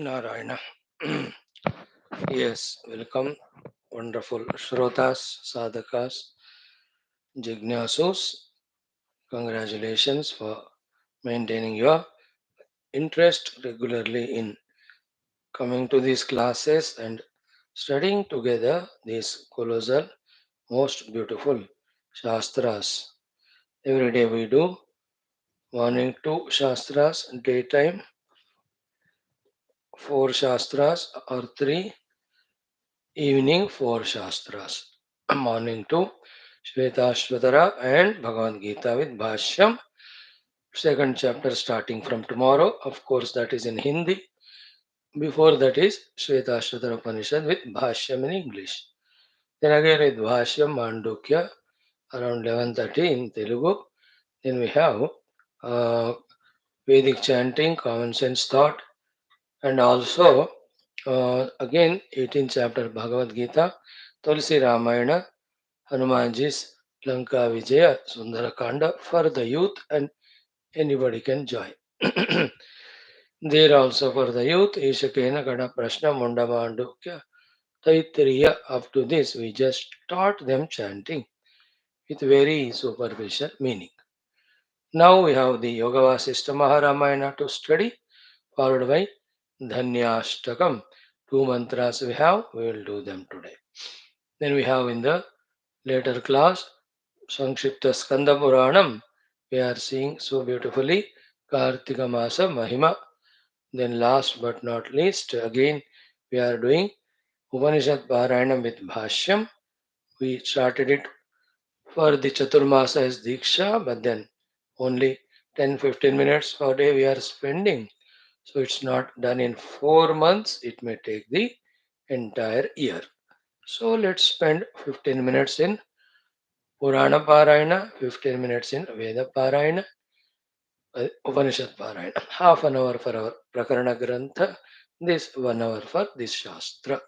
Narayana. Yes, welcome, wonderful Shrotas, Sadhakas, Jignasus. Congratulations for maintaining your interest regularly in coming to these classes and studying together these colossal, most beautiful Shastras. Every day we do morning two Shastras, daytime four Shastras or three, evening four Shastras. Morning two Shvetashvatara and Bhagavad Gita with Bhashyam. Second chapter starting from tomorrow. Of course, that is in Hindi. Before that is Shvetashvatara Upanishad with Bhashyam in English. Then again with Bhashyam Mandukya around 11:30 in Telugu. Then we have uh, Vedic chanting, common sense thought, and also again 18th chapter Bhagavad Gita, Tulsi Ramayana, Hanumanji's Lanka Vijaya Sundarakanda for the youth, and anybody can join. There also for the youth, Ishakena Gada Prashna Mundamandukya Taittiriya. Up to this, we just taught them chanting with very superficial meaning. Now we have the Yoga Vasishtha Maharamayana to study, followed by Dhanyashtakam. Two mantras we have, we will do them today. Then we have in the later class Sankshipta Skanda Puranam. We are seeing so beautifully Kartika Masa Mahima. Then last but not least, again we are doing Upanishad Parayanam with Bhashyam. We started it for the Chaturmasa as Diksha, but then only 10-15 minutes per day we are spending. So it's not done in 4 months, it may take the entire year. So let's spend 15 minutes in Purana Parayana, 15 minutes in Veda Parayana, Upanishad Parayana, half an hour for our Prakarana Grantha, this 1 hour for this Shastra.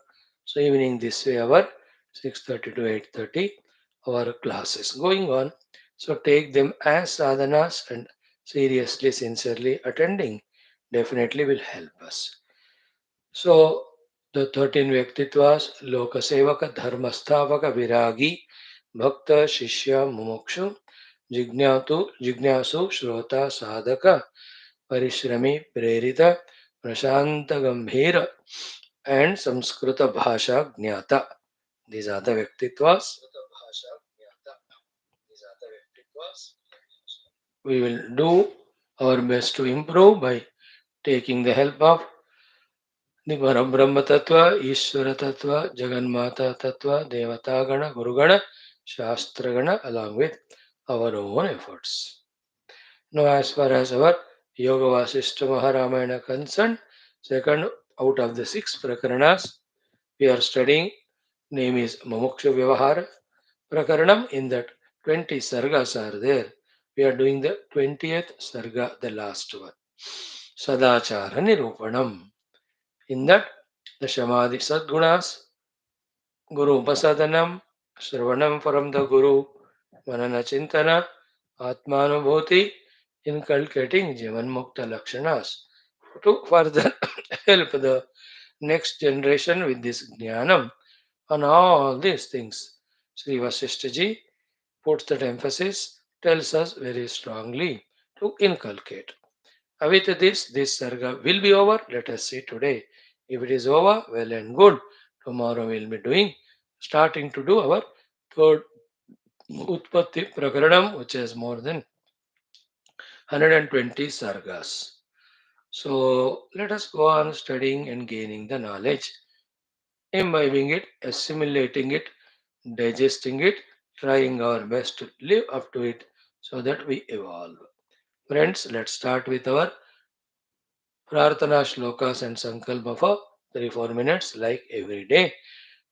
So evening this way our 6:30 to 8:30 our classes going on. So take them as sadhanas and seriously, sincerely attending definitely will help us. So the 13 Vyaktitvas, Lokasevaka, Dharmasthavaka, Viragi, Bhakta, Shishya, Mumukshu, Jignasu, Shrota, Sadhaka, Parishrami, Prerita, Prashanta, Gambhira, and Samskrita Bhasha Jnata. These are the Vyaktitvas. We will do our best to improve by taking the help of the Parabrahma Tattva, Ishvara Tattva, Jaganmata Tattva, Devata Gana, Guru Gana, Shastra Gana, along with our own efforts. Now, as far as our Yoga Vasishtha Maharamayana concerned, second out of the 6 Prakaranas, we are studying. Name is Mumukshu Vyavahara Prakaranam. In that 20 Sargas are there. We are doing the 20th Sarga, the last one. SADHACHARA NIRUPANAM. In that, the SHAMADI SADGUNAS, Guru Upasadanam, Shravanam from the Guru, Manana Chintana, Atmanubhuti, inculcating Jivan Mukta Lakshanas to further help the next generation with this Jnanam on all these things. Sri Vaashishtha ji puts that emphasis, tells us very strongly to inculcate. With this sarga will be over. Let us see today. If it is over, well and good. Tomorrow we will be doing, starting to do our third Utpatti Prakaranam, which has more than 120 sargas. So let us go on studying and gaining the knowledge, imbibing it, assimilating it, digesting it, trying our best to live up to it so that we evolve. Friends, let's start with our Prarthana shlokas and sankalpa for 3-4 minutes like every day.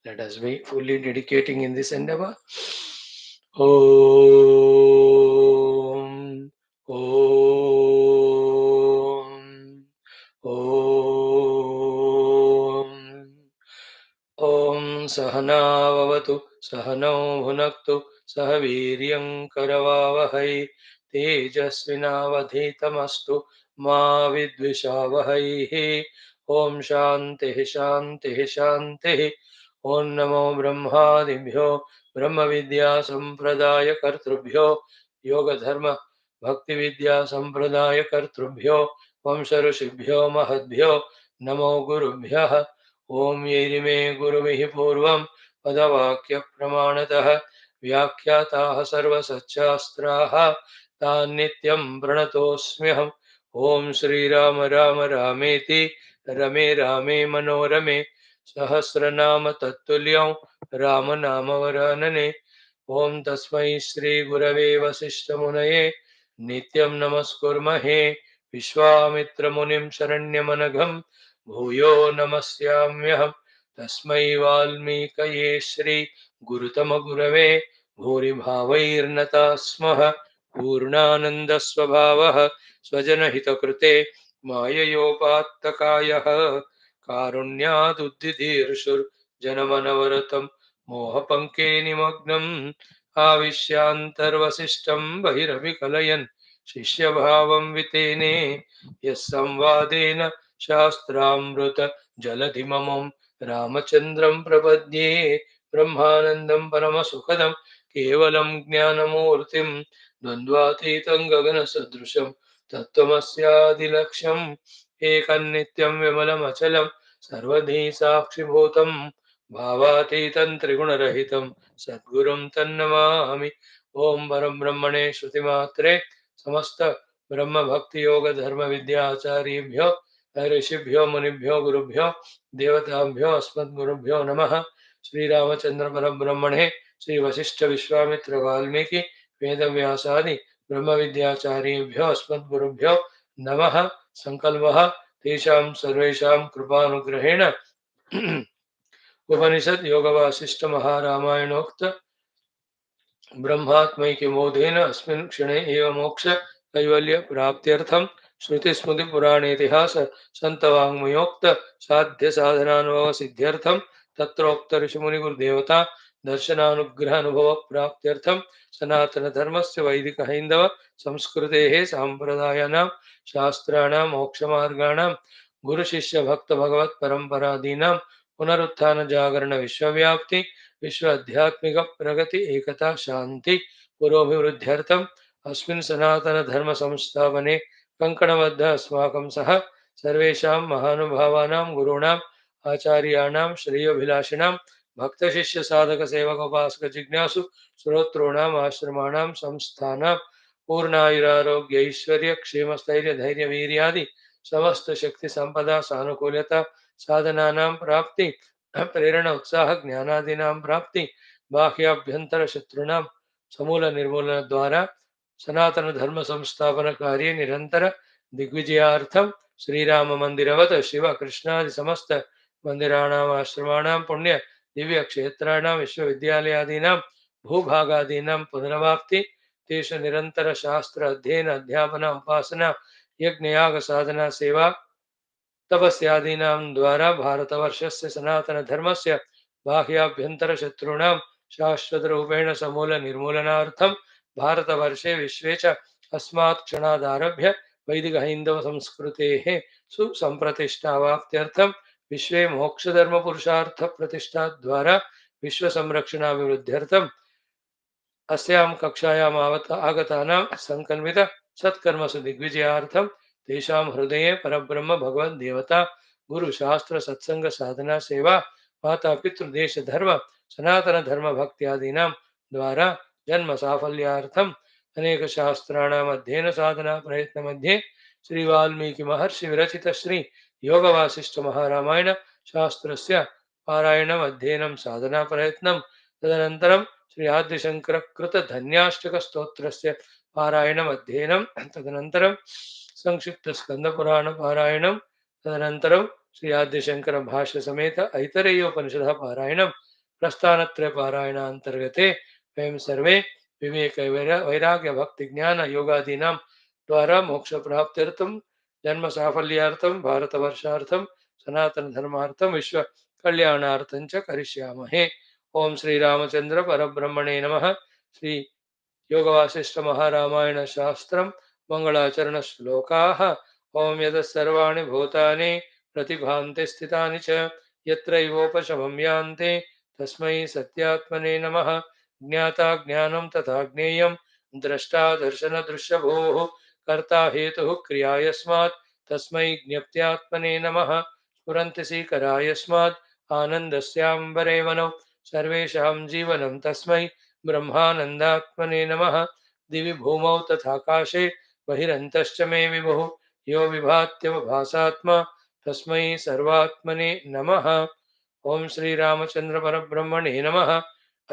Let us be fully dedicating in this endeavor. Om, Om, Om. Om Sahana Vavatu Sahano Bhunaktu Sahaviryam Karavavahai Tejasvinavadhitamastu Ma Vidvishavahai Om Shanti शांति शांति। ओम नमो ब्रह्मादिभ्यो ब्रह्म विद्या संप्रदाय कर्तृभ्यो योग धर्म भक्ति विद्या संप्रदाय कर्तृभ्यो वंश ऋषिभ्यो महद्भ्यो नमो गुरुभ्यः। ओम येरिमे गुरुभिः पूर्वं पदवाक्य प्रमाणतः व्याख्याताः सर्वसच्चास्त्राः तान् नित्यं प्रणतोऽस्म्यहम्। ओम श्रीराम राम रामेति रमे रामे मनोरमे सहस्रनाम तत्तुल्यं राम नाम वरानने। ओम तस्मै श्री गुरवे वसिष्ठमुनये नित्यं नमस्कुर्महे। विश्वामित्र मुनिं शरण्यमनघं भूयो नमस्याम्यहम्। तस्मै वाल्मीकये श्री गुरुतम गुरवे भूरिभावैर्नता स्मः। पूर्णानंद स्वभावः स्वजनहितकृते माययोपात्तकायः कारुण्यादुद्दिदीर्षुर्जनमनवरतं मोहपङ्के निमग्नम् आविश्यान्तर्वसिष्ठं बहिरभिकलयन् शिष्यभावं वितेने यः संवादेन शास्त्रामृत जलधिममं रामचन्द्रं प्रपद्ये। ब्रह्मानन्दं परमसुखदं केवलं ज्ञानमूर्तिं द्वन्द्वातीतं गगनसदृशं तत्त्वमस्यादिलक्ष्यम् एकन्नित्यं विमलमचलं सर्वधी साक्षिभूतं भावातीतं त्रिगुणरहितं सद्गुरुं तन्नमामि। ओम परब्रह्मणे श्रुतिमात्रे समस्त ब्रह्म भक्ति योग धर्म विद्याचार्येभ्यो ऋषिभ्यो मुनिभ्यो गुरुभ्यो देवताभ्यो अस्मद्गुरुभ्यो नमः। श्री रामचंद्र परब्रह्मणे श्री वशिष्ठ विश्वामित्र वाल्मीकि वेदव्यासादि ब्रह्म विद्याचार्येभ्यो अस्मद्गुरुभ्यो नमः। संकल्पः तेषां सर्वेषां कृपानुग्रहेण उपनिषद योग वासिष्ठ महारामायणोक्त ब्रह्मात्मैक्यबोधेन अस्मिन् क्षणे एव मोक्ष कैवल्य प्राप्त्यर्थं श्रुति स्मृति पुराणेतिहास संतवाङ्मयोक्त साध्य साधनानुभव सिद्ध्यर्थं तत्रोक्त ऋषिमुनि गुरुदेवता दर्शनानुग्रह अनुभव प्राप्त्यर्थं सनातन धर्मस्य वैदिक हैंदव संस्कृतेः सांप्रदायानां शास्त्राणां मोक्षमार्गाणां गुरु शिष्य भक्त भगवत परंपरादीनां पुनरुत्थान जागरण विश्वव्याप्ति विश्व आध्यात्मिक प्रगति एकता शांति पुरोभिवृद्ध्यर्थम अस्मिन् सनातन धर्म संस्थापने कंकणबद्ध अस्माकं सह सर्वेषां महानुभावानां गुरूणाम् आचार्याणां श्रेयोभिलाषिणां भक्तशिष्य साधक सेवक उपासक जिज्ञासु श्रोतॄणाम् आश्रमाणां संस्थानां पूर्णायुरारोग्य ऐश्वर्य क्षेम स्थैर्य धैर्य वीर्यादि समस्त शक्ति संपदा सानुकूल्यता साधनानां प्राप्ति प्रेरणा उत्साह ज्ञानादीनां प्राप्ति बाह्याभ्यंतर शत्रुणां समूल निर्मूलन द्वारा सनातन धर्म संस्थापन कार्य निरंतर दिग्विजयार्थम श्रीराम मंदिरवत शिव कृष्णादि समस्त मंदिराणाम् आश्रमाणां पुण्य दिव्य क्षेत्राणां विश्वविद्यालयादीनां भूभागादीनां पुनरवाप्ति तेषु निरंतर शास्त्र अध्ययन अध्यापन उपासना यज्ञ याग साधना सेवा तपस्यादीनां द्वारा भारतवर्षस्य सनातन धर्मस्य बाह्याभ्यंतर शत्रूणां शाश्वत रूपेण समूल निर्मूलनार्थं भारतवर्षे विश्वे च अस्मात् क्षणादारभ्य वैदिक हैंदव संस्कृतेः सुसंप्रतिष्ठावाप्त्यर्थं विश्वे मोक्षधर्म पुरुषार्थ प्रतिष्ठा द्वारा विश्व संरक्षणाभिवृद्ध्यर्थं अस्यां कक्षायाम् आगतानां संकल्पित सत्कर्मसु दिग्विजयार्थं तेषां हृदये परब्रह्म भगवन् देवता गुरु शास्त्र सत्संग साधना सेवा माता पितृ देश धर्म सनातन धर्म भक्त्यादीनां द्वारा जन्म साफल्यार्थम् अनेक शास्त्राणाम् अध्ययन साधना प्रयत्न मध्ये श्री वाल्मीकि महर्षि विरचित श्री योग वासिष्ठ महारामायण शास्त्रस्य पारायणम् अध्ययनं साधना प्रयत्नं तदनन्तरं श्री आद्यशंकर कृत धन्याष्टक स्तोत्रस्य पारायणम् अध्ययनं तदनन्तरं संक्षिप्त स्कंद पुराण पारायणं तदनन्तरं श्री आद्यशंकर भाष्य समेत ऐतरेयोपनिषदः पारायणं प्रस्थानत्रय पारायणान्तर्गते वयं सर्वे विवेक वैराग्य भक्ति ज्ञान योगादीनां द्वारा मोक्ष प्राप्त्यर्थं जन्म साफल्यार्थं भारतवर्षार्थं सनातन धर्मार्थं विश्व कल्याणार्थं च करिष्यामहे। ओम श्री रामचंद्र परब्रह्मणे नमः। श्री योग वासिष्ठ महारामायण शास्त्रम मंगलाचरण श्लोकाः। ओम यद सर्वाणि भूतानि प्रतिभान्ते स्थितानि च यत्रैवोपशमं यान्ते तस्मै सत्यात्मने नमः ज्ञाता ज्ञानं तथा ज्ञेयं द्रष्टा दर्शनदृश्यभोः कर्ता हेतुः क्रिया यस्मात् तस्मै ज्ञप्त्यात्मने नमः स्फुरन्ति यस्मात् आनन्दस्याम्बरे वनौ सर्वेषां जीवनं तस्मै ब्रह्मानन्दात्मने नमः दिवि भूमौ तथाकाशे बहिरन्तश्च मे विभुः यो विभात्यवभासात्मा तस्मै सर्वात्मने नमः ओम श्री रामचंद्र परब्रह्मणे नमः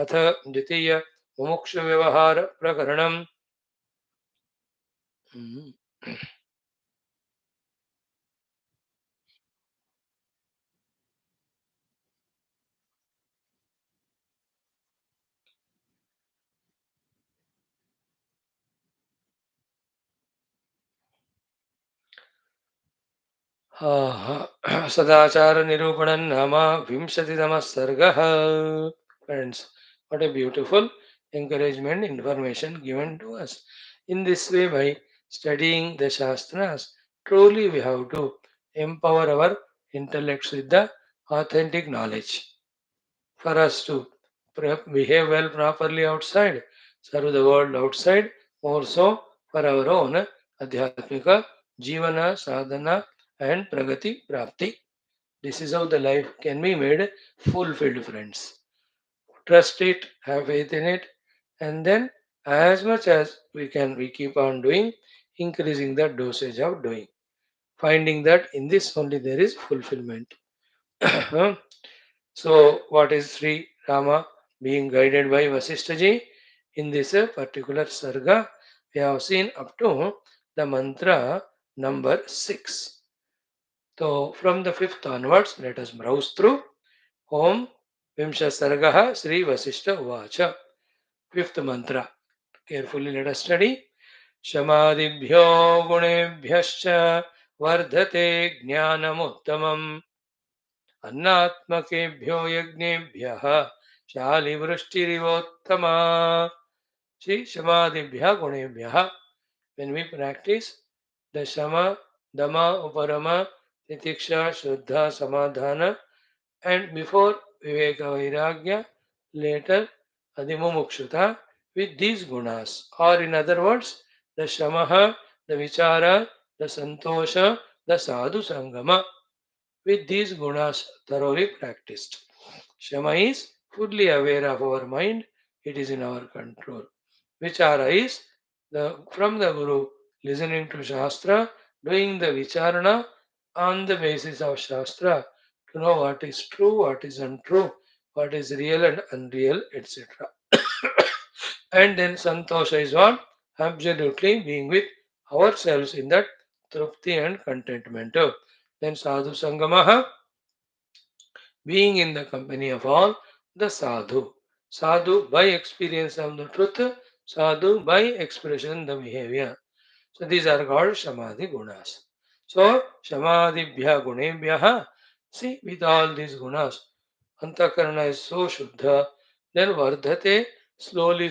अथ द्वितीय मुमुक्षु व्यवहार प्रकरणम् सदाचार निरूपणं नाम विंशतितमः सर्गः friends, what a beautiful encouragement information given to us in this way. By studying the shastras, truly we have to empower our intellects with the authentic knowledge for us to behave well properly outside, serve the world outside, more so for our own adhyatmika jivana sadhana and pragati prapti. This is how the life can be made fulfilled, friends. Trust it, have faith in it, and then as much as we can, we keep on doing, increasing the dosage of doing, finding that in this only there is fulfillment. So, what is Sri Rama being guided by Vaashishtha ji? In this particular sarga, we have seen up to the mantra number 6. So, from the 5th onwards, let us browse through. Om Vimsha Sargaha Sri Vasishta Uvacha. 5th mantra. Carefully let us study. Shamadibhyo Gunebhyascha Vardhate Jnanamuttamam अन्नात्मकेभ्यो यज्ञेभ्यः शालिवृष्टिरिवोत्तमा Shri शमादिभ्यः गुणेभ्यः. When we practice the shama, dama, uparama, titiksha, shuddha, samadhana, and before viveka vairagya, later adimumukshuta, with these gunas, or in other words, the shamaha, the vichara, the santosha, the sadhu sangama, with these gunas thoroughly practiced. Shama is fully aware of our mind, it is in our control. Vichara is from the Guru, listening to Shastra, doing the Vicharana on the basis of Shastra to know what is true, what is untrue, what is real and unreal, etc. And then Santosha is what? Absolutely being with ourselves in that trupti and contentment. Then Sadhu Sangamaha, being in the company of all the sadhu. Sadhu by experience of the truth, sadhu by expression the behavior. So these are called samadhi gunas. So samadhibhya gunebhya, see with all these gunas, antakarana is so shuddha, then vardhate slowly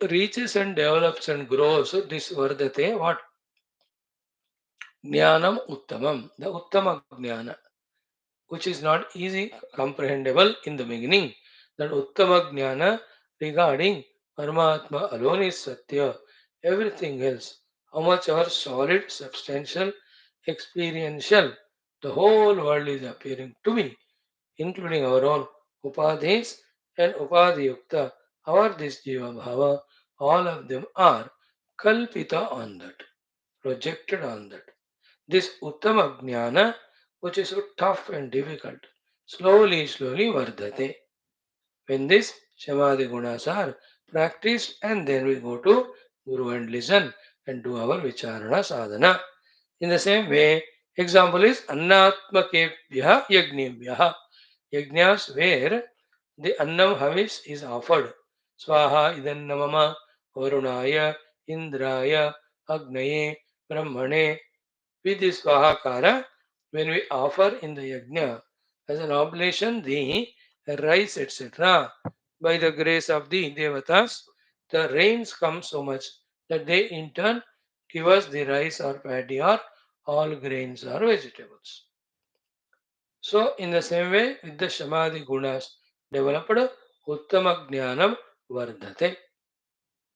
reaches and develops and grows. So this vardhate what? Jnanam uttamam, the uttama jnana, which is not easy comprehensible in the beginning. That Uttama Jnana regarding Paramatma alone is Satya. Everything else, how much our solid, substantial, experiential, the whole world is appearing to me, including our own Upadhis and Upadhyukta, our this Jiva Bhava, all of them are Kalpita on that, projected on that. This Uttama Jnana, which is so tough and difficult, slowly vardhate. When this Samadhi gunas are practiced, and then we go to Guru and listen and do our Vicharana sadhana. In the same way, example is Annatmakebhya Yagnebhya. Yajnas where the Annam Havis is offered. Swaha Idannamama Varunaya Indraya Agnaye Brahmane. With this Svahakara, when we offer in the yajna as an oblation the rice, etc., by the grace of the Devatas, the rains come so much that they in turn give us the rice or paddy or all grains are vegetables. So, in the same way, with the Samadhi gunas developed, Uttama Jnanam Vardhate.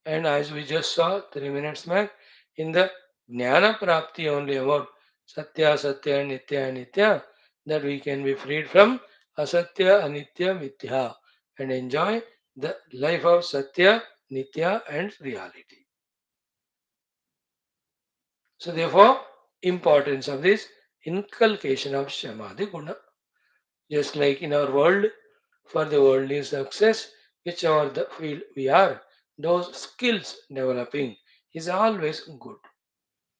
And as we just saw 3 minutes back, in the Jnana Prapti only about Satya, Satya, Nitya, Nitya, that we can be freed from Asatya, Anitya, Mithya and enjoy the life of Satya, Nitya and reality. So therefore, importance of this inculcation of Samadhi Guna. Just like in our world, for the worldly success, whichever the field we are, those skills developing is always good.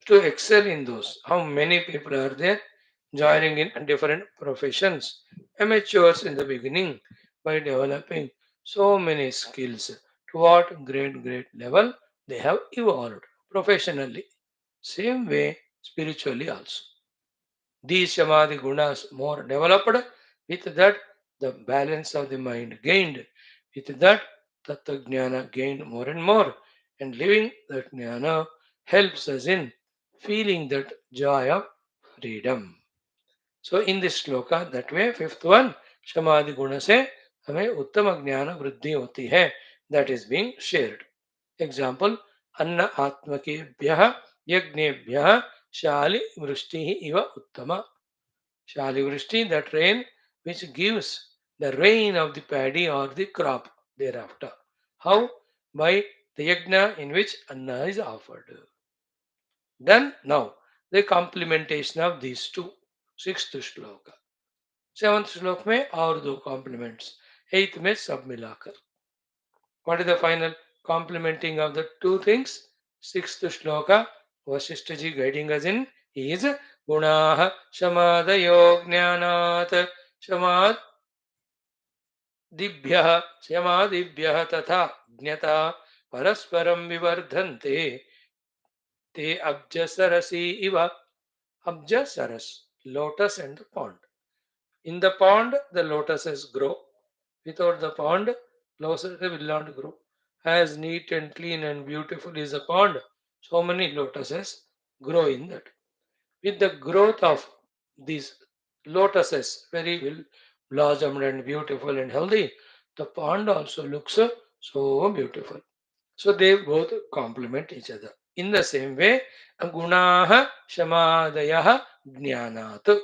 To excel in those. How many people are there joining in different professions, amateurs in the beginning, by developing so many skills to what great level they have evolved professionally. Same way spiritually also. These Samadhi gunas more developed, with that the balance of the mind gained, with that Tattva Jnana gained more and more, and living that Jnana helps us in feeling that joy of freedom. So in this shloka, that way, fifth one, Samadhi guna से हमें उत्तम ज्ञान वृद्धि होती है, that is being shared. Example, अन्न आत्मकेभ्यः यज्ञेभ्यः शालि वृष्टि इव उत्तम. Shali Vrishti, that rain which gives the rain of the paddy or the crop thereafter. How? By the yajna in which Anna is offered. Then, now, the complementation of these two. Sixth shloka. Seventh श्लोक में और दो complements. Eighth में सब मिलाकर. What is the final complementing of the two things? Sixth shloka. Vaashishtha ji guiding us in is गुणाः शमादयो ज्ञानात् शमादिभ्यः तथा ज्ञता परस्परं विवर्धन्ते ते अब्जसरसि इव. Abjasaras, lotus and the pond. In the pond, the lotuses grow. Without the pond, lotuses will not grow. As neat and clean and beautiful is a pond, so many lotuses grow in that. With the growth of these lotuses, very well blossomed and beautiful and healthy, the pond also looks so beautiful. So they both complement each other. In the same way, gunaha shamadayah jnanat.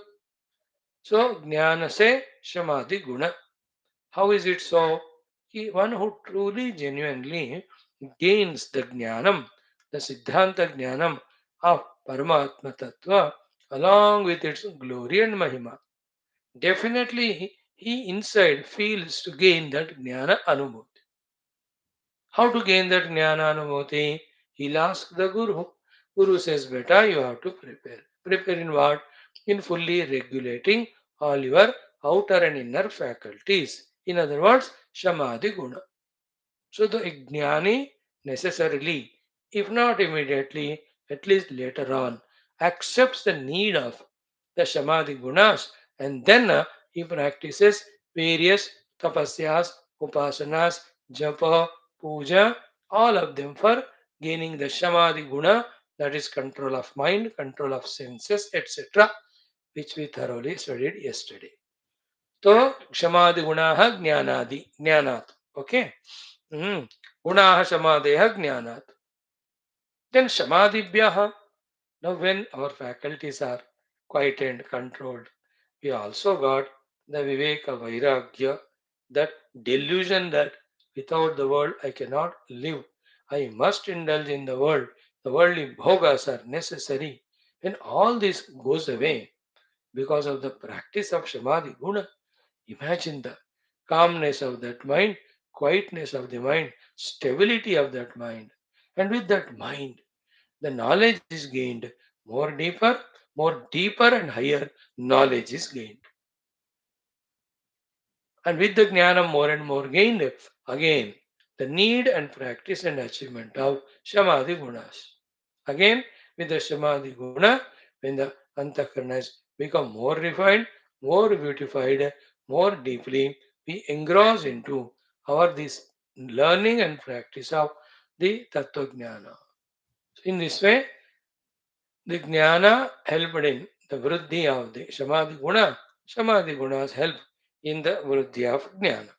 So jnana se samadhi guna. How is it so? One who truly, genuinely gains the jnanam, the siddhanta jnanam of Paramatma Tattva, along with its glory and mahima, definitely he inside feels to gain that jnana anubhuti. How to gain that jnana anubhuti? He'll ask the Guru. Guru says, Beta, you have to prepare. Prepare in what? In fully regulating all your outer and inner faculties. In other words, Samadhi Guna. So the Jnani necessarily, if not immediately, at least later on, accepts the need of the Samadhi Gunas, and then he practices various tapasyas, upasanas, japa, puja, all of them for gaining the Samadhi Guna, that is control of mind, control of senses, etc., which we thoroughly studied yesterday. So, Samadhi Gunaha Jnanadi, Jnanat. Okay? Gunaha Samadheha Jnanat. Then Samadhibhyaha. Now, when our faculties are quiet and controlled, we also got the Viveka Vairagya, that delusion that without the world I cannot live. I must indulge in the world. The worldly bhogas are necessary. When all this goes away because of the practice of Samadhi Guna, imagine the calmness of that mind, quietness of the mind, stability of that mind. And with that mind, the knowledge is gained more deeper and higher knowledge is gained. And with the jnana more and more gained, again, the need and practice and achievement of Samadhi Gunas. Again, with the Samadhi Guna, when the Antakarnas become more refined, more beautified, more deeply, we engross into our this learning and practice of the Tattva Jnana. So in this way, The jnana helped in the vriddhi of the samadhi guna. Samadhi gunas help in the vriddhi of jnana.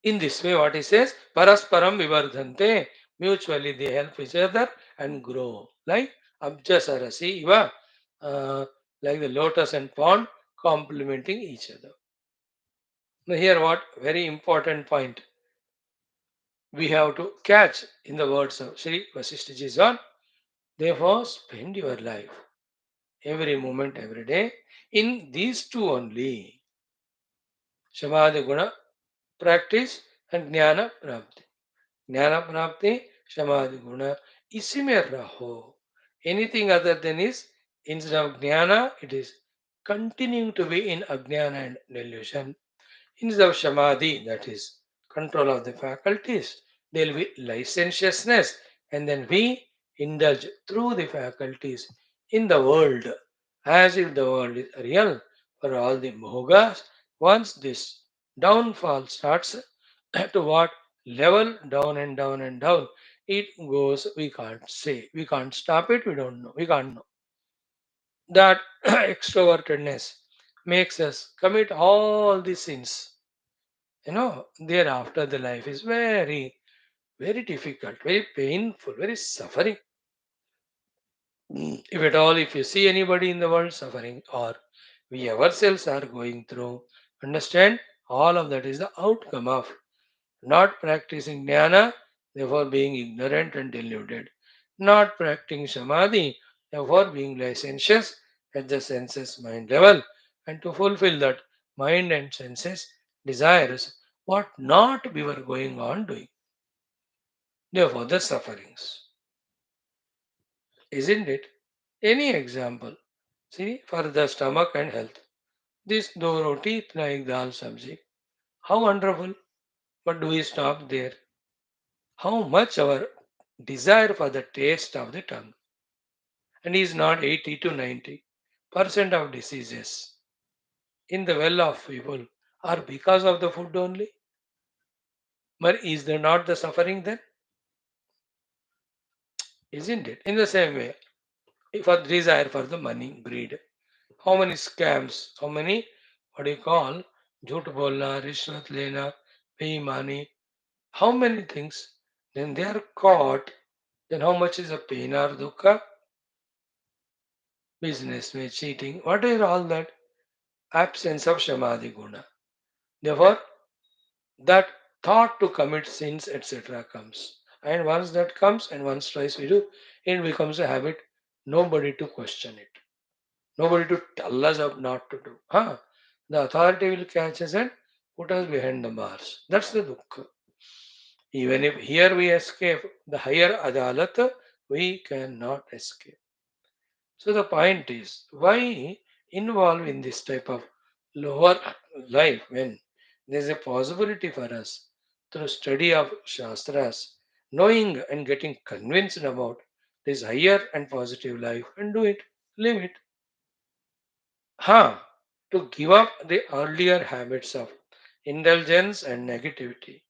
In this way, what he says, parasparam vivardhante, mutually they help each other and grow. Like abjasarasi, iva, uh, like the lotus and pond complementing each other. Now, here, what very important point we have to catch in the words of Sri Vaashishtha Ji on. Therefore, spend your life, every moment, every day, in these two only. Samadhi guna practice and jnana prapti. Jnana prapti, samadhi guna, isi mein raho. Anything other than is, instead of jnana, it is continuing to be in ajnana and delusion. Instead of samadhi, that is control of the faculties, there will be licentiousness, and then we indulge through the faculties in the world as if the world is real for all the mogas. Once this downfall starts, to what level down and down and down it goes, we can't say. We can't stop it, we don't know. We can't know. That extrovertedness makes us commit all the sins. Thereafter the life is very, very difficult, very painful, very suffering. If at all, if you see anybody in the world suffering, or we ourselves are going through, understand all of that is the outcome of not practicing jnana, therefore being ignorant and deluded, not practicing samadhi, therefore being licentious at the senses mind level, and to fulfill that mind and senses desires what not we were going on doing. Therefore, the sufferings. Isn't it? Any example? See, for the stomach and health. This do roti like dal sabji. How wonderful. But do we stop there? How much our desire for the taste of the tongue. And is not 80 to 90% of diseases in the well of people are because of the food only. But is there not the suffering then? Isn't it? In the same way, for desire for the money, greed. How many scams, how many, what do you call, jhoot bolna, rishwat lena, beimani, how many things, then they are caught, then how much is a pain or dukkha? Business may cheating, what is all that? Absence of samadhi guna. Therefore, that thought to commit sins, etc., comes. And once that comes, and once twice we do, it becomes a habit, nobody to question it. Nobody to tell us of not to do. The authority will catch us and put us behind the bars. That's the dukkha. Even if here we escape the higher adalat, we cannot escape. So the point is, why involve in this type of lower life when there is a possibility for us through study of Shastras, knowing and getting convinced about this higher and positive life and do it, live it. Ha! To give up the earlier habits of indulgence and negativity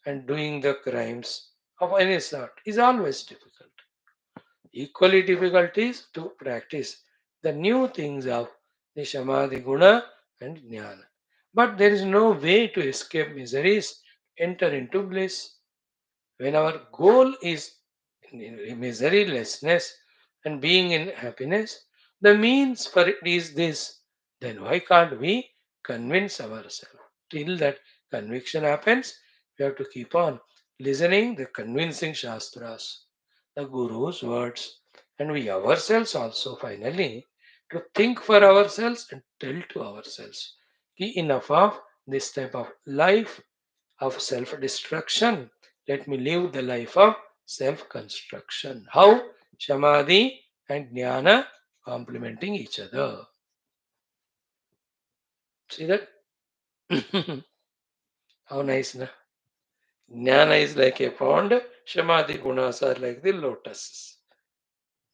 and doing the crimes of any sort is always difficult. Equally difficult is to practice the new things of the Samadhi Guna and Jnana. But there is no way to escape miseries, enter into bliss. When our goal is miserylessness and being in happiness, the means for it is this, then why can't we convince ourselves? Till that conviction happens, we have to keep on listening the convincing Shastras, the Guru's words, and we ourselves also finally to think for ourselves and tell to ourselves. Enough of this type of life of self destruction. Let me live the life of self construction. How? Samadhi and Jnana complementing each other. See that? How nice, na? Jnana is like a pond, Samadhi gunas are like the lotuses.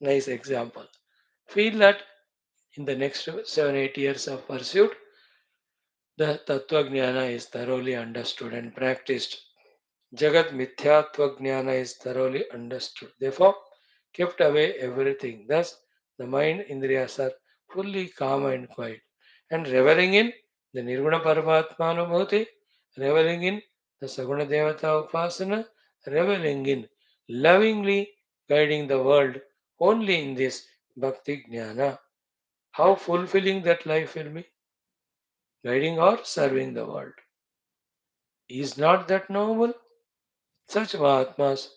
Nice example. Feel that in the next 7 8 years of pursuit, the Tattva Jnana is thoroughly understood and practiced. Jagat Mithyatva Jnana is thoroughly understood. Therefore, kept away everything. Thus, the mind indriyas are fully calm and quiet, and reveling in the Nirguna Paramatmanubhuti, reveling in the Saguna Devata Upasana, reveling in lovingly guiding the world only in this Bhakti Jnana. How fulfilling that life will be, guiding or serving the world. Is not that noble? Such Mahatmas,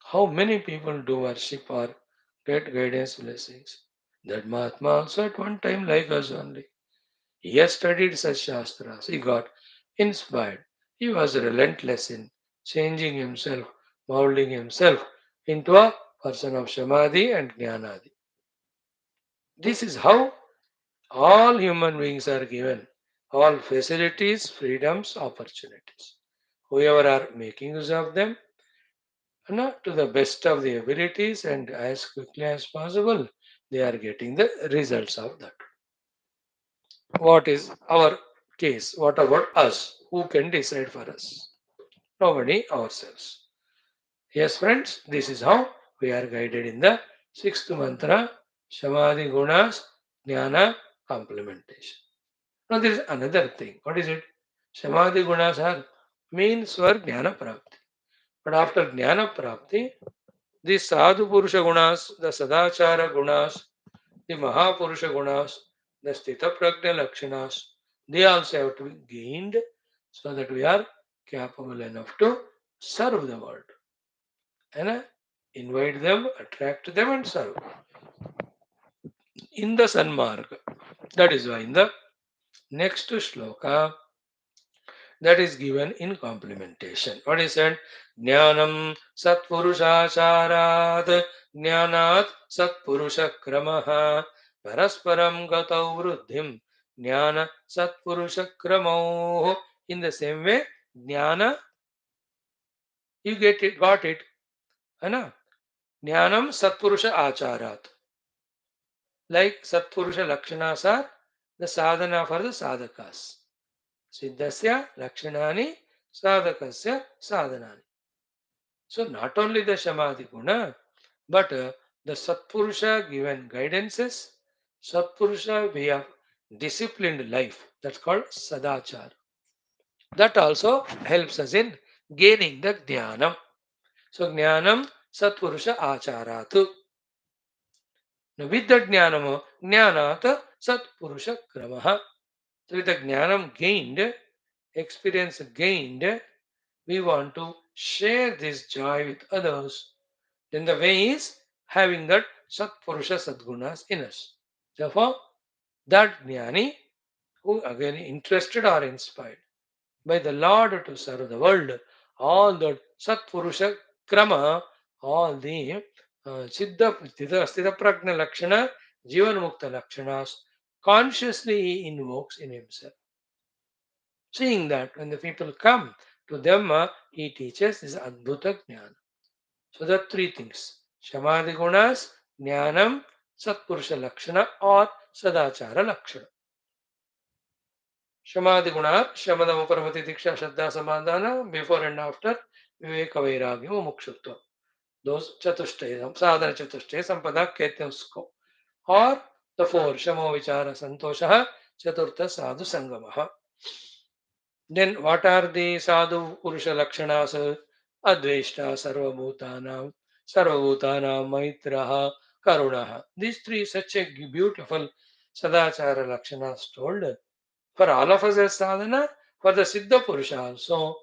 how many people do worship or get guidance blessings? That Mahatma also at one time like us only. He has studied such Shastras. He got inspired. He was relentless in changing himself, molding himself into a person of Samadhi and Jnanadi. This is how all human beings are given all facilities, freedoms, opportunities. Whoever are making use of them, to the best of the abilities and as quickly as possible, they are getting the results of that. What is our case? What about us? Who can decide for us? Nobody, ourselves. Yes, friends, this is how we are guided in the sixth mantra, Samadhi Gunas Jnana Complementation. Now, there is another thing. What is it? Samadhi Gunas are means for Jnana Prapti. But after Jnana Prapti, the Sadhu Purusha Gunas, the Sadhachara Gunas, the Mahapurusha Gunas, the Sthita Prajna Lakshanas, they also have to be gained so that we are capable enough to serve the world. And invite them, attract them, and serve in the Sanmarga. That is why in the next shloka that is given in complementation. What is said? Jnanam satpurushacharat jnanat satpurusha kramaha parasparam gatau vruddhim jnana satpurusha kramo. In the same way, jnana, you get it, got it. Ana? Jnanam satpurusha acharat. Like satpurusha lakshanas are the sadhana for the sadhakas. Siddhasya lakshanani sadhakasya sadhanani. So not only the Samadhi Guna, but the Satpurusha given guidances, Satpurusha way of disciplined life, that's called Sadachara. That also helps us in gaining the Jnanam. So Jnanam Satpurusha Acharatu. Now with the Jnanam, Jnanata Satpurusha Kramaha. So with the Jnanam gained, experience gained, we want to share this joy with others. Then the way is having that Satpurusha Sadgunas in us. Therefore, that Jnani who again interested or inspired by the Lord to serve the world, all the Satpurusha Krama, all the Siddha Sthita Prajna Lakshana, Jivan Mukta Lakshanas, consciously he invokes in himself. Seeing that when the people come to Dhamma, he teaches this Adbhuta Jnana. So there are three things. Samadhi Gunas, Jnanam, Satpurusha Lakshana or Sadachara Lakshana. Samadhi Guna, Shamadam Paramati Diksha Shraddha Samadhana, before and after, Viveka Vairagya Mumukshutva. Those Chatushtaya, Sadhana Chatushtaya, Sampada Ketyamsko. Or the four, Shamo Vichara Santoshaha, Chaturtha Sadhu Sangamaha. Then what are the Sadhu Purusha Lakshanas? Adveshta Sarvabhutanam Maitraha Karunaha. These three such a beautiful Sadachara Lakshanas told for all of us as sadhana, for the Siddha Purusha also,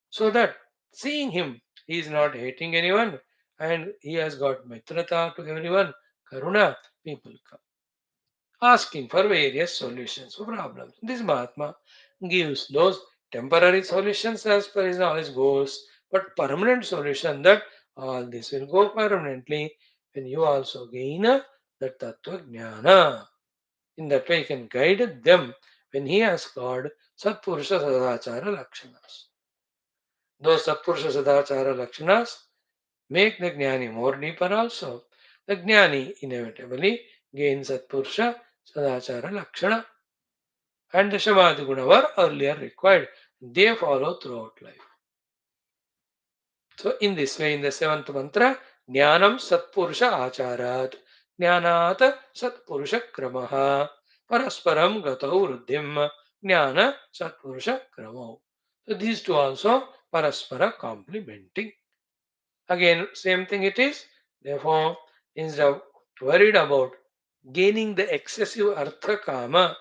so that seeing him, he is not hating anyone and he has got mitrata to everyone, karuna, people come asking for various solutions for problems. This Mahatma gives those temporary solutions as per his knowledge goes, but permanent solution that all this will go permanently when you also gain the Tattva Jnana. In that way, he can guide them when he has got Satpurusha Sadachara Lakshanas. Those Satpurusha Sadachara Lakshanas make the Jnani more deeper also. The Jnani inevitably gains Satpurusha Sadachara Lakshana and the Samadhi Guna were earlier required. They follow throughout life. So in this way, in the seventh mantra, Jnanam Satpurusha Acharat Jnanat Satpurusha Kramaha Parasparam Gatau Ruddhim Jnana Satpurusha Kramau. So these two also Paraspara complementing. Again, same thing it is. Therefore, instead of worried about gaining the excessive artha kama,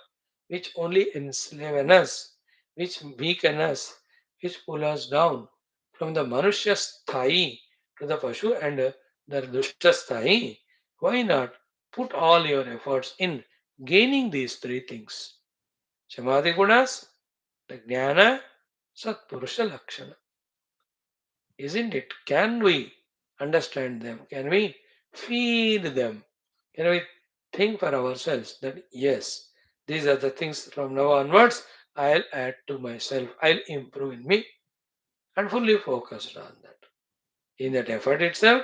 which only enslave us, which weaken us, which pull us down from the manushya sthai to the pashu and the dushta sthai, why not put all your efforts in gaining these three things? Samadhi gunas, the jnana, satpurusha lakshana. Isn't it? Can we understand them? Can we feel them? Can we think for ourselves that yes, these are the things from now onwards I'll add to myself, I'll improve in me, and fully focused on that. In that effort itself,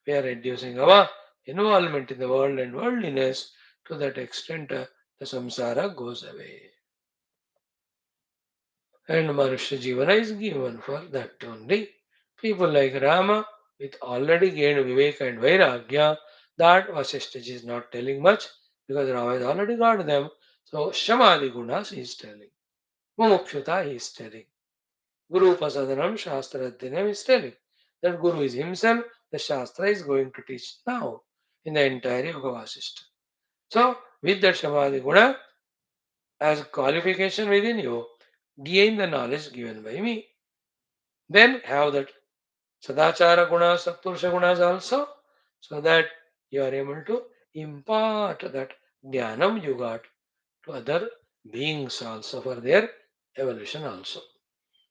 we are reducing our involvement in the world and worldliness to that extent the samsara goes away. And Manushya Jivana is given for that only. People like Rama, with already gained Viveka and Vairagya, that Vasishtha is not telling much because Rama has already got them. So Shamadhi Gunas he is telling. Mumukshutha he is telling. Guru Pasadanam Shastra Adhyayam is telling. That Guru is himself, the Shastra is going to teach now in the entire Yoga Vasishtha. So with that Shamadhi Guna as qualification within you, gain the knowledge given by me. Then have that Sadhachara gunas, Satpurusha gunas also, so that you are able to impart that Jnanam you got to other beings also for their evolution also.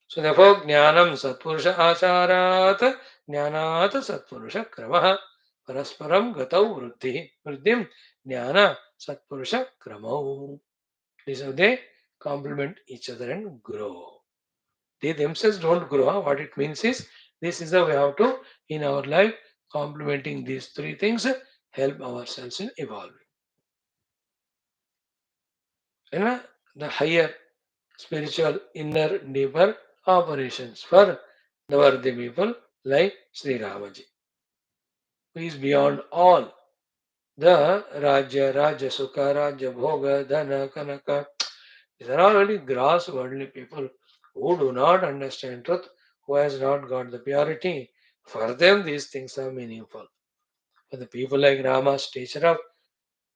So therefore, Jnanam Satpurusha Acharat, Jnanat Satpurusha Kramaha, Parasparam Gatau Vriddhim, Jnana Satpurusha Kramau. These are they complement each other and grow. They themselves don't grow. What it means is this is the way how to in our life complementing these three things help ourselves in evolving. And the higher spiritual inner deeper operations for the worthy people like Sri Ramaji, who is beyond all the Rajya Sukha, Rajya Bhoga, Dhana, Kanaka. These are already gross worldly people who do not understand truth, who has not got the purity. For them, these things are meaningful. For the people like Rama, teacher of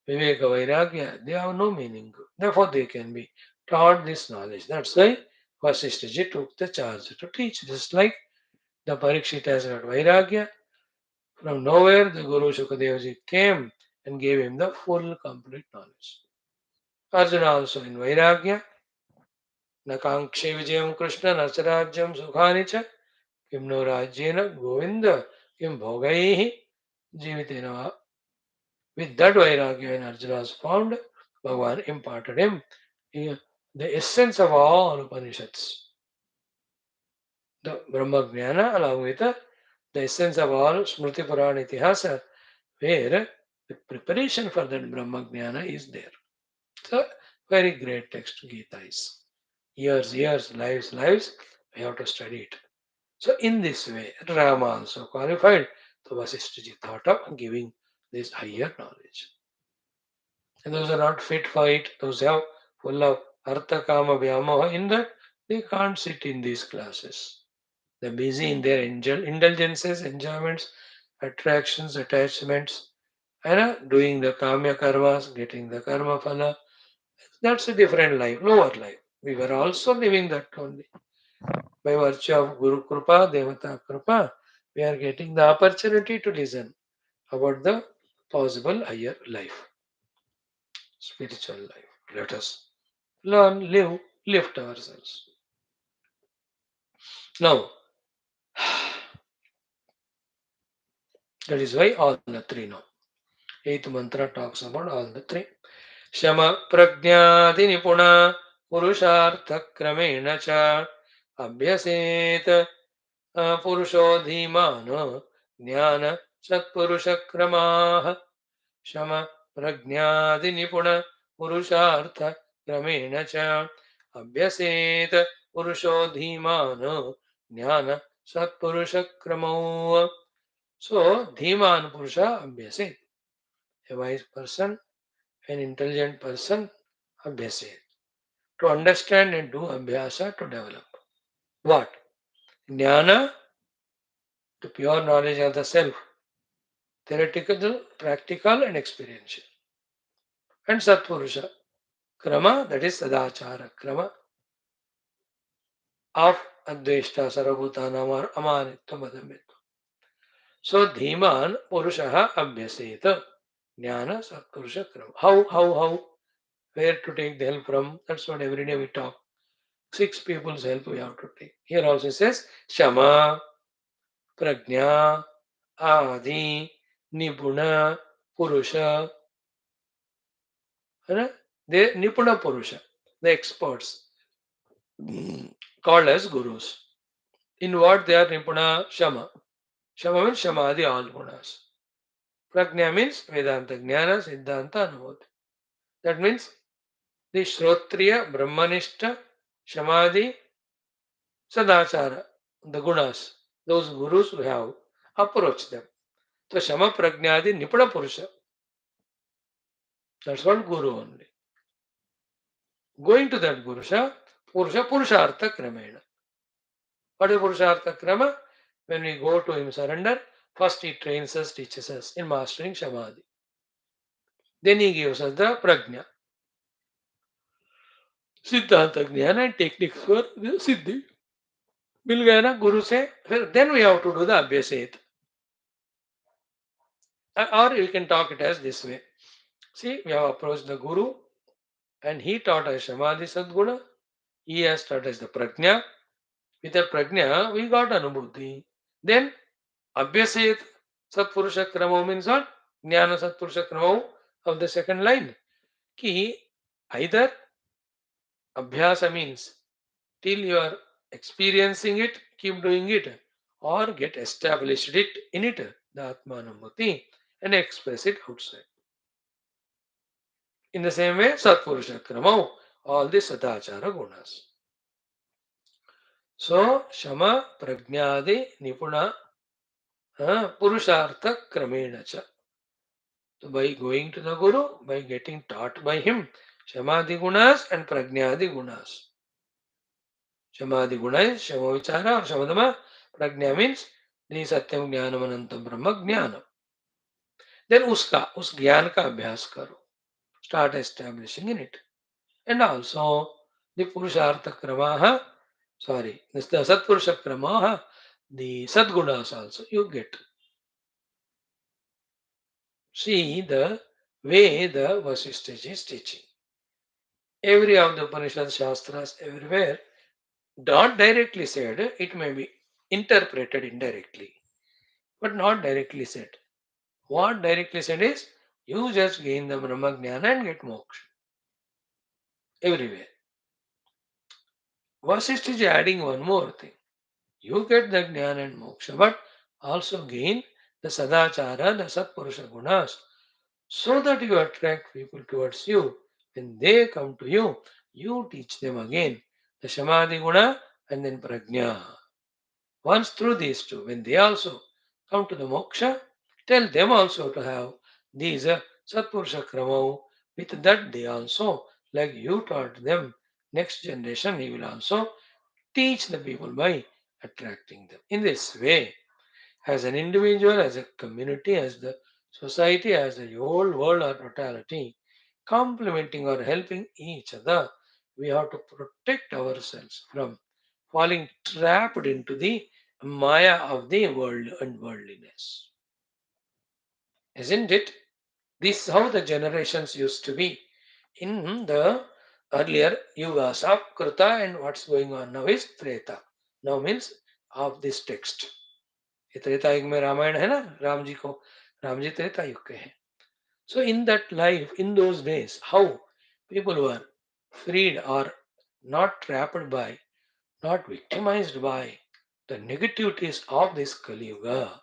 Viveka Vairagya, they have no meaning. Therefore, they can be taught this knowledge. That's why Vaashishtha took the charge to teach. Just like the Parikshit has got Vairagya, from nowhere the Guru Shukadev came and gave him the full, complete knowledge. Arjuna also in Vairagya, न कांक्षे विजयं कृष्ण न च राज्यं सुखानि च किं no राज्येन Govind किं भोगैः जीवितेन वा. With that vairagya when Arjuna was found, Bhagavan imparted him the essence of all Upanishads. The Brahma Jnana along with the essence of all Smriti Purana Itihasa, where the preparation for that Brahma Jnana is there. So, very great text Gita is. Years, lives, we have to study it. So in this way, Rama also qualified. So Vasishtha thought of giving this higher knowledge. And those are not fit for it, those have full of Artha Kama Vyamaha in that, they can't sit in these classes. They're busy in their indulgences, enjoyments, attractions, attachments, and doing the Kamya Karmas, getting the Karma Phala. That's a different life, lower life. We were also living that only. By virtue of Guru Kripa, Devata Kripa, we are getting the opportunity to listen about the possible higher life, spiritual life. Let us learn, live, lift ourselves. Now, that is why all the three now. Eighth mantra talks about all the three. Shama pragnadi nipuna purushartha kramena cha abhyaset पुरुषो धीमान ज्ञान सत्पुरुष क्रमाः शम प्रज्ञादि निपुण पुरुषार्थ क्रमेण च अभ्यसेत पुरुषो धीमान ज्ञान सत्पुरुष क्रमो. So, Dhiman Purusha Abhyasit. A wise person, an intelligent person, Abhyasit. To understand and do Abhyasa to develop. What? Jnana, the pure knowledge of the self, theoretical, practical, and experiential. And Satpurusha, Krama, that is Sadachara, Krama of Adveshta, Sarabhutanam, Amanitva, Madhamitva. So, Dhiman Purushaha Abhyaseta, Jnana, Satpurusha, Krama. How? Where to take the help from? That's what every day we talk. 6 people's help we have to take. Here also it says Shama, Prajna, Adi, Nipuna, Purusha. Right? The Nipuna Purusha, the experts, called as gurus. In what they are Nipuna? Shama. Shama means Shamadhi, all gunas. Prajna means Vedanta Jnana, Siddhanta, Anubhuti. That means the Shrotriya, Brahmanishta, Shamadhi, Sadachara, the gunas, those gurus who have approached them. So Shama Prajnadi Nipuna Purusha. That's what Guru only. Going to that Purushartha Kramena. What is Purushartha Krama? When we go to him surrender, first he trains us, teaches us in mastering Shamadhi. Then he gives us the Prajna, Siddhanta Jnana and techniques for the Siddhi. मिल गया ना गुरु से फिर then we have to do the Abhyaseta. Or you can talk it as this way. See, we have approached the Guru and he taught us Shamadhi Sadguna. He has taught us the Prajna. With the Prajna, we got Anubhuti. Then Abhyaset Satpurusha Krama means what? Jnana Satpurusha Krama of the second line. Ki either Abhyasa means till you are experiencing it, keep doing it, or get established it in it, the Atmanambhuti, and express it outside. In the same way, Satpurusha Krama, all the Sadhachara gunas. So, Shama, Prajnadi, Nipuna, Purushartha Kramena cha. So, by going to the Guru, by getting taught by him, Shamadhi gunas and Prajnadi gunas. Shamadhi guna is Shama Vichara or Shamadama. Prajna means the Satyam Jnanam Anantam Brahma Jnanam. Then उस ज्ञान का अभ्यास करो. Start establishing in it. And also the Purushartha Kramaha, the Satpurusha Kramaha, the Sadgunas also you get. See the way the Vaashishtha is teaching. Every of the Upanishad Shastras, everywhere, not directly said, it may be interpreted indirectly, but not directly said. What directly said is, you just gain the Brahma Jnana and get moksha. Everywhere. Vasishtha is adding one more thing. You get the Jnana and moksha, but also gain the Sadachara, the Satpurusha Gunas, so that you attract people towards you. When they come to you, you teach them again the Shamadhi Guna and then Prajna. Once through these two, when they also come to the moksha, tell them also to have these Satpurusha Krama. With that, they also, like you taught them, next generation, he will also teach the people by attracting them. In this way, as an individual, as a community, as the society, as the whole world or totality, complementing or helping each other, we have to protect ourselves from falling trapped into the maya of the world and worldliness. Isn't it? This is how the generations used to be. In the earlier yugas of Krita and what's going on now is Treta. Now means of this text. ये त्रेता युग में रामायण है ना राम जी त्रेता युग के हैं. So in that life, in those days, how people were freed or not trapped by, not victimized by the negativities of this Kali Yuga.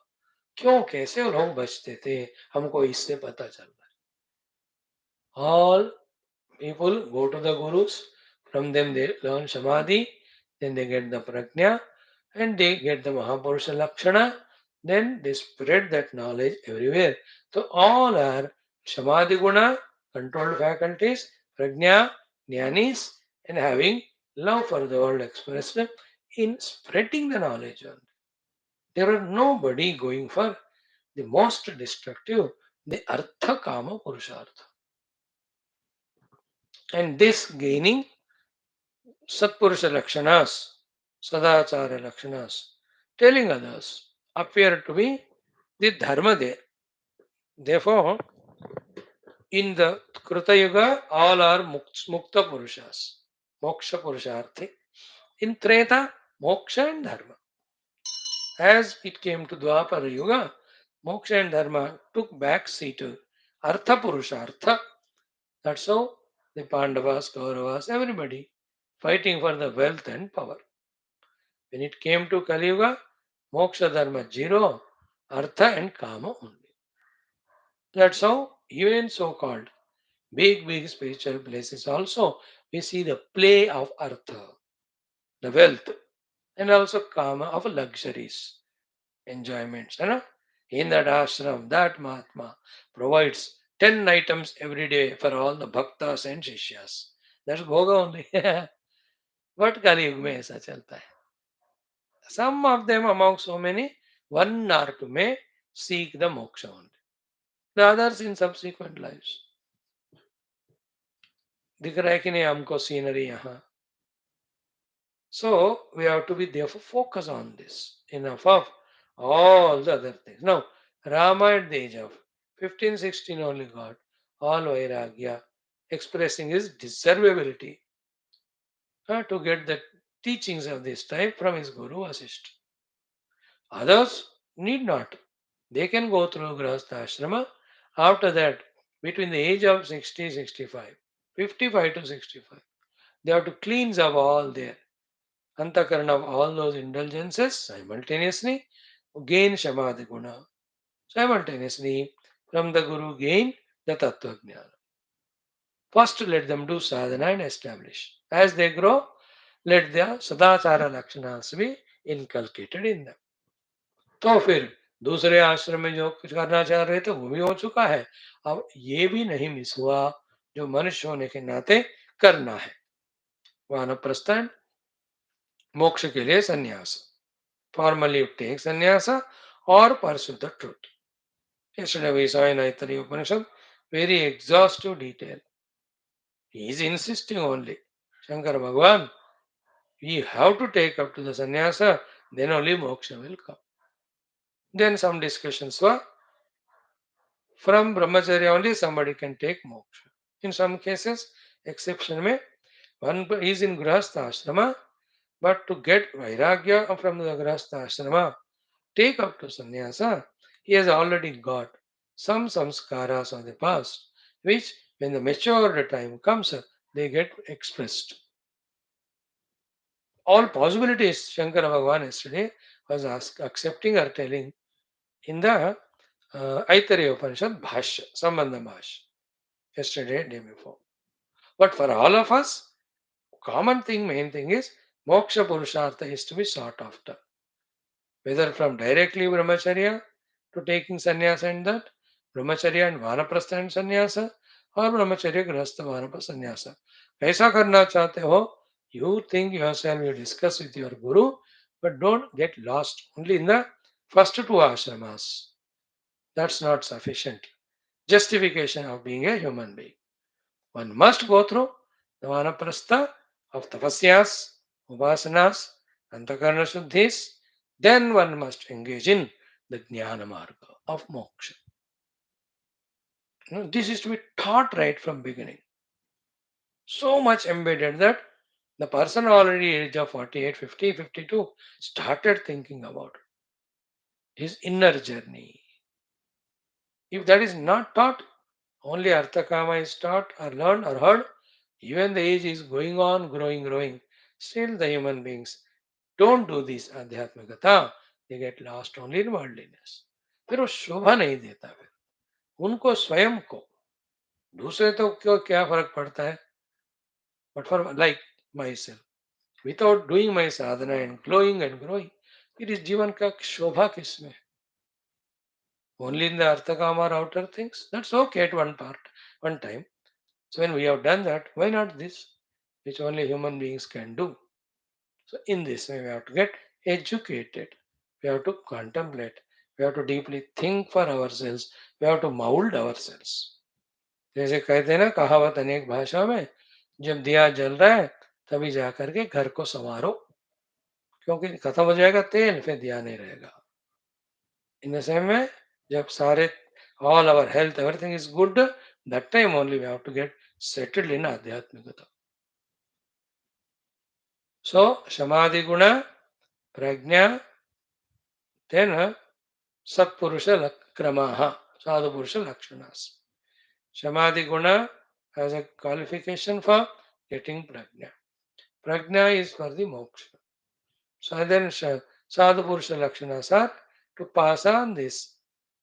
क्यों कैसे वो लोग बचते थे हमको इससे पता चल रहा है. All people go to the gurus, from them they learn Samadhi, then they get the Prajna, and they get the Mahapurusha Lakshana, Then they spread that knowledge everywhere. So all are Samadhi Guna, controlled faculties, Prajna, Jnanis, and having love for the world expressed in spreading the knowledge. There are nobody going for the most destructive, the Artha Kama Purushartha. And this gaining Satpurusha Lakshanas, Sadachara Lakshanas, telling others, appear to be the Dharma there. Therefore, in the Kruta Yuga, all are Mukta Purushas, Moksha Purusharthi. In Treta, Moksha and Dharma. As it came to Dwapara Yuga, Moksha and Dharma took back seat to Artha Purushartha. That's how the Pandavas, Kauravas, everybody fighting for the wealth and power. When it came to Kali Yuga, Moksha Dharma zero, Artha and Kama only. That's how even in so-called big spiritual places also we see the play of Artha, the wealth, and also Kama of luxuries, enjoyments. You know? In that ashram, that Mahatma provides 10 items every day for all the bhaktas and shishyas. That's Bhoga only. But Kali Yuga में ऐसा चलता है. Some of them among so many, one or two may seek the moksha only. The others in subsequent lives. दिख रहा है कि नहीं हमको सीनरी यहाँ. So we have to be therefore focus on this. Enough of all the other things. Now, Rama at the age of 15, 16 only got all Vairagya, expressing his deservability to get the teachings of this type from his Guru Vaashishtha. Others need not. They can go through Grahastha Ashrama. After that, between the age of 60, 65, 55 to 65, they have to cleanse up all their antakarana of all those indulgences simultaneously, gain Shamadhi Guna. Simultaneously, from the Guru, gain the Tattva Jnana. First, let them do sadhana and establish. As they grow, let their Sadachara Lakshanas be inculcated in them. तो फिर दूसरे आश्रम में जो कुछ करना चाह रहे थे वो भी हो चुका है. अब ये भी नहीं मिस हुआ जो मनुष्य होने के नाते करना है. वानप्रस्थान मोक्ष के लिए संन्यास. Formally you take sannyasa or pursue the truth. Yesterday we saw in Aitari Upanishad very exhaustive detail. He is insisting only. Shankara Bhagavan, we have to take up to the sannyasa, then only moksha will come. Then some discussions were from brahmacharya only somebody can take moksha. In some cases, exception may one is in grahastha ashrama, but to get vairagya from the grahastha ashrama, take up to sannyasa, he has already got some samskaras of the past, which when the mature time comes, they get expressed. All possibilities, Shankara Bhagavan yesterday was accepting or telling in the Aitareya Upanishad Bhashya, Sambandha Bhashya, yesterday, day before. But for all of us, common thing, main thing is moksha purushartha is to be sought after. Whether from directly brahmacharya to taking sannyasa and that, brahmacharya and vanaprastha and sannyasa, or brahmacharya grahastha vanaprastha sannyasa. ऐसा करना चाहते हो, you think yourself, you discuss with your guru, but don't get lost only in the first two ashramas. That's not sufficient justification of being a human being. One must go through the vanaprastha of tapasyas, upasanas, antakarana shuddhis. Then one must engage in the jnana marga of moksha. This is to be taught right from beginning. So much embedded that the person already age of 48, 50, 52 started thinking about his inner journey. If that is not taught, only Artha Kama is taught or learned or heard, even the age is going on, growing, still the human beings don't do this adhyatmikata, they get lost only in worldliness. फिर वो शोभा नहीं देता फिर उनको स्वयं को. दूसरे तो क्यों क्या फर्क पड़ता है, but for like myself, without doing my sadhana and glowing and growing, फिर इस जीवन का शोभा किसमें. only in the Arthakam or outer things. That's okay at one part, one time. So when we have done that, why not this, which only human beings can do? So in this way, we have to get educated. We have to contemplate. We have to deeply think for ourselves. We have to mold ourselves. जैसे कहते हैं ना कहावत अनेक भाषा में, जब दिया जल रहा है तभी जा करके घर को संवारो, क्योंकि खत्म हो जाएगा तेल फिर दिया नहीं रहेगा. In the same way, जब सारे all our health everything is good, that time only we have to get settled in adhyatmikata. So samadhi guna, prajna, then satpurusha kramaha, sadhupurusha lakshanas. Samadhi guna has a qualification for getting prajna. Prajna is for the moksha. So then sadhupurusha lakshanas are to pass on this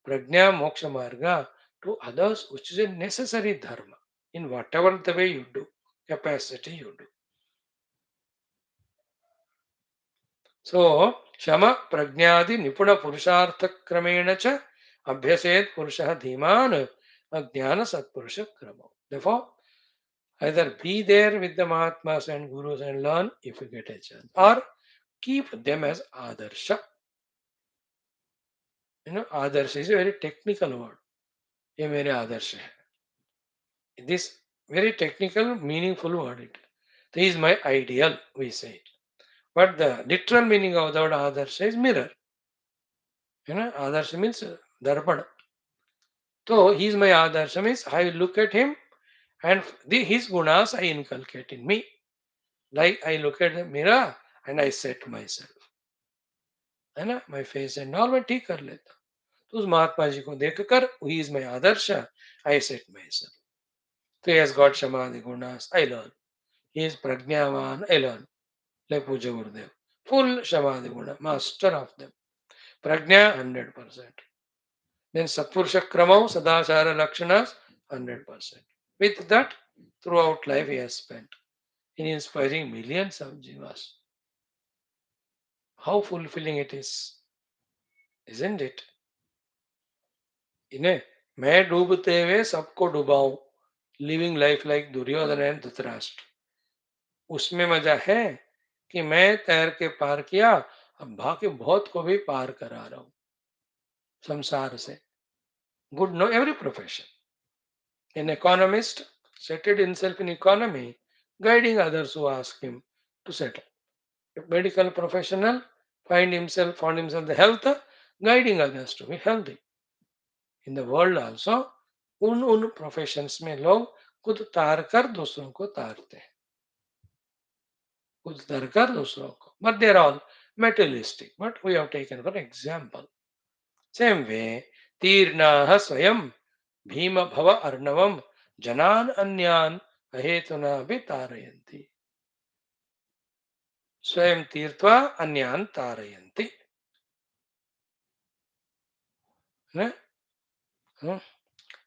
prajna moksha marga to others, which is a necessary dharma in whatever the way you do, capacity you do. So shama prajnadi nipuna purushartha kramena cha abhyaset purushah dhiman ajnana satpurusha krama. Therefore, either be there with the Mahatmas and Gurus and learn if you get a chance, or keep them as adarsha. Adarsha is a very technical word. ये मेरे आदर्श है. This very technical, meaningful word. He is my ideal, we say it. But the literal meaning of the word adarsha is mirror. Adarsha means darpan. So he is my adarsha means I look at him and his gunas I inculcate in me. Like I look at the mirror and I set myself. है ना, my face and all मैं ठीक कर लेता. तो उस महात्मा जी को देखकर he is my Adarsh, I set myself. So he has got samadhi gunas, I learn. He is prajnavan, I learn. Like Puja Gurudev. Full samadhi guna, master of them. Prajna 100%. Then Satpurusha Kramau, Sadhachara Lakshanas 100%. With that, throughout life he has spent in inspiring millions of jivas. How fulfilling it is, isn't it? इन्हें मैं डूबते हुए सबको डुबाऊं, living life like Duryodhan and Dhritarashtra. उसमें मजा है कि मैं तैर के पार किया, अब बाकी बहुत को भी पार करा रहा हूं संसार से. Good know every profession. An economist settled himself in economy, guiding others who ask him to settle. A medical professional found himself the health, guiding others to be healthy. In the world also, उन professions में लोग खुद तार कर दूसरों को तारते हैं, खुद तार कर दूसरों को. But they are all materialistic. But we have taken for example. Same way, तीर्णाः स्वयं भीम भव अर्णवम जनान अन्यान अहेतुना भी तारयन्ति. स्वयं तीर्त्वा अन्यान तारयन्ति.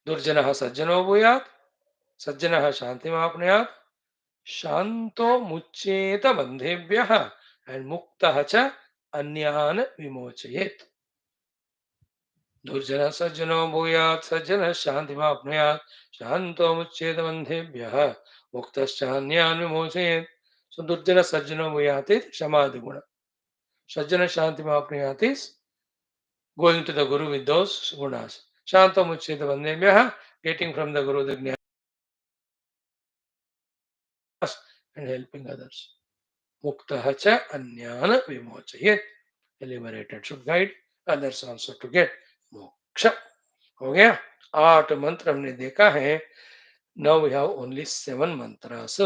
दुर्जनः सज्जनो भूयात्, सज्जनः शान्तिमाप्नुयात्, शान्तो मुच्येत बन्धेभ्यः and मुक्तः च अन्यान विमोचयेत्. दुर्जनः सज्जनो भूयात्, सज्जनः शान्तिमाप्नुयात्, शान्तो मुच्येत बन्धेभ्यः मुक्तश्च अन्यान विमोचयेत्. So दुर्जनः सज्जनो भूयात् is samadhi guna. Sajjana शान्तिमाप्नुयात् is going to the Guru with those gunas. Shanto muccheta bandebhyaha, getting from the Guru the jnana and helping others. Muktaha cha anyana vimochayet. Liberated should guide others also to get moksha. हो गया. 8 मंत्र हमने देखा है. Now we have only 7 mantras.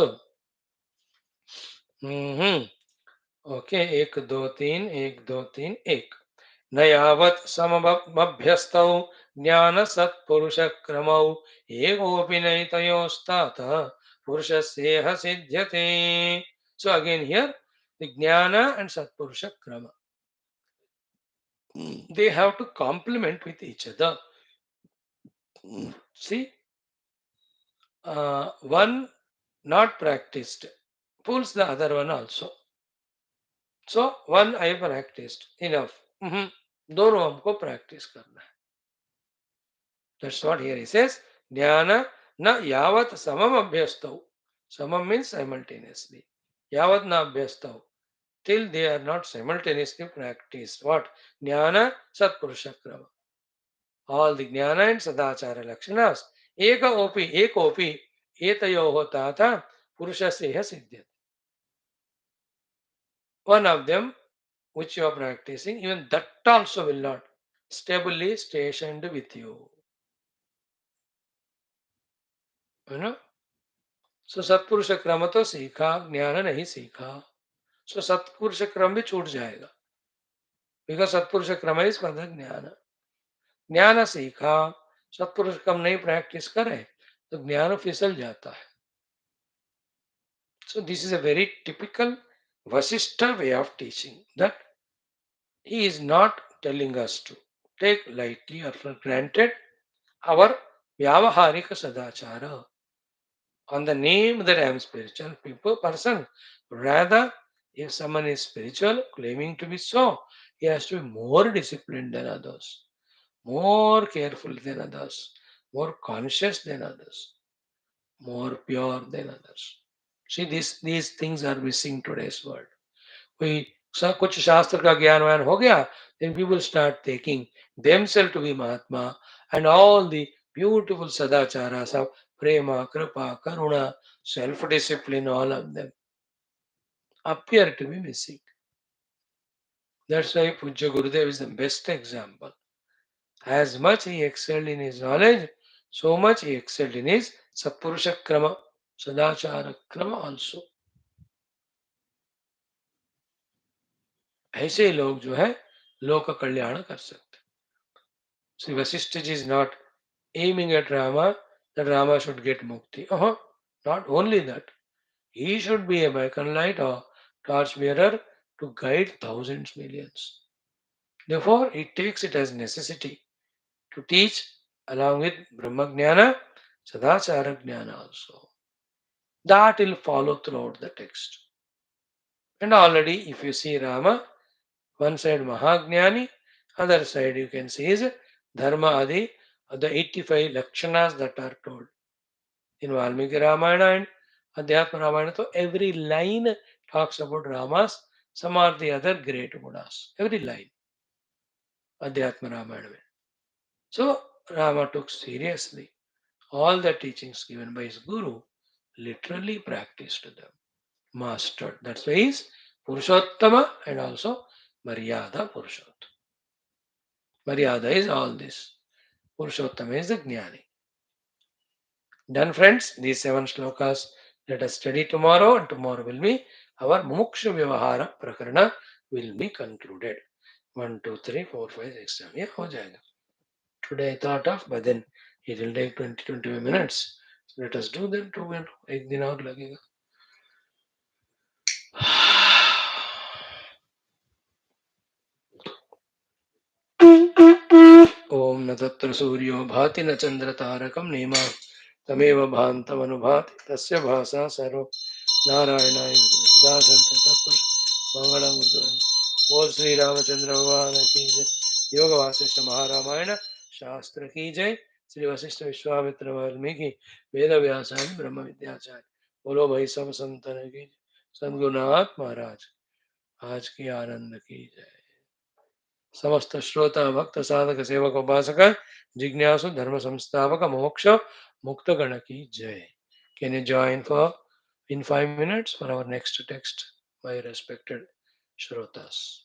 Okay, 1 2 3 1 2 3 1. न यावत् समभ्यस्तौ ज्ञान सत्पुरुष क्रमौ एकोऽपि नैतयोस्तातः पुरुषस्येह सिद्ध्यते. So again here the jnana and satpurusha krama, they have to complement with each other. See, one not practiced pulls the other one also. So one I practiced enough. दोनों हमको practice करना है. That's what here he says. Jnana na yavat samam abhyastau. Samam means simultaneously. Yavat na abhyastau. Till they are not simultaneously practiced. What? Jnana satpurusha krama. All the jnana and sadachara lakshanas. Ekopi etayoho tata purushasya siddhyate. One of them which you are practicing, even that also will not stably stationed with you. You know? सो सत्पुरुष क्रम तो सीखा, ज्ञान नहीं सीखा. सो सत्पुरुष क्रम भी छूट जाएगा. बिकॉज सत्पुरुष क्रम इज फॉर द ज्ञान. ज्ञान सीखा, सत्पुरुष क्रम नहीं प्रैक्टिस करे तो ज्ञान फिसल जाता है. So this is a very typical Vaashishtha way of teaching, that he is not telling us to take lightly or for granted our Vyavaharika Sadachara on the name that I am spiritual person. Rather, if someone is spiritual, claiming to be so, he has to be more disciplined than others, more careful than others, more conscious than others, more pure than others. See, these things are missing today's world. We कुछ शास्त्र का ज्ञान वान हो गया, then people start taking themselves to be Mahatma, and all the beautiful sadacharas of prema, kripa, karuna, self-discipline, all of them appear to be missing. That's why Pujya Gurudev is the best example. As much he excelled in his knowledge, so much he excelled in his Satpurusha Krama, Sadachara Krama also. ऐसे लोग जो है लोक कल्याण कर सकते. Sri Vasishtha ji is not aiming at Rama that Rama should get mukti. Not only that, he should be a beacon light or torch bearer to guide thousands, millions. Therefore, he takes it as necessity to teach along with Brahma Jnana, Sadachara Jnana also. That will follow throughout the text. And already, if you see Rama, one side Mahajnani, other side you can see is Dharma Adi, the 85 Lakshanas that are told in Valmiki Ramayana and Adhyatma Ramayana. So every line talks about Ramas, some are the other great gunas. Every line, Adhyatma Ramayana. So Rama took seriously all the teachings given by his Guru, literally practiced them, mastered. That's why he's Purushottama and also Maryada Purushottama. Maryada is all this. Purushottama is the Jnani. Done, friends. These 7 shlokas let us study tomorrow, and tomorrow will be our Mumukshu Vyavahara Prakarana will be concluded. 1, 2, 3, 4, 5, 6, 7. Yeah, ho jayega. Today I thought of, but then it will take 20-25 minutes. So let us do them 2 minutes. एक दिन और लगेगा. ओम न तत्र सूर्यो भाति न चंद्र तारकम नेमा तमेव भान्तमनुभाति तस्य भासा सर्व नारायणाय दासंत तत्व मंगलम गुरुदेव. बोल श्री रामचंद्र भगवान की जय. योग वासिष्ठ महारामायण शास्त्र की जय. श्री वशिष्ठ विश्वामित्र वाल्मीकि वेद व्यास ब्रह्म विद्याचार्य. बोलो भाई सब संतन की. सद्गुनाथ महाराज आज की आनंद की जय. समस्त श्रोता भक्त साधक सेवक उपासक जिज्ञासु धर्म संस्थापक मोक्ष मुक्त गण की जय. Can you join for in 5 minutes for our next text, my respected Shrotas?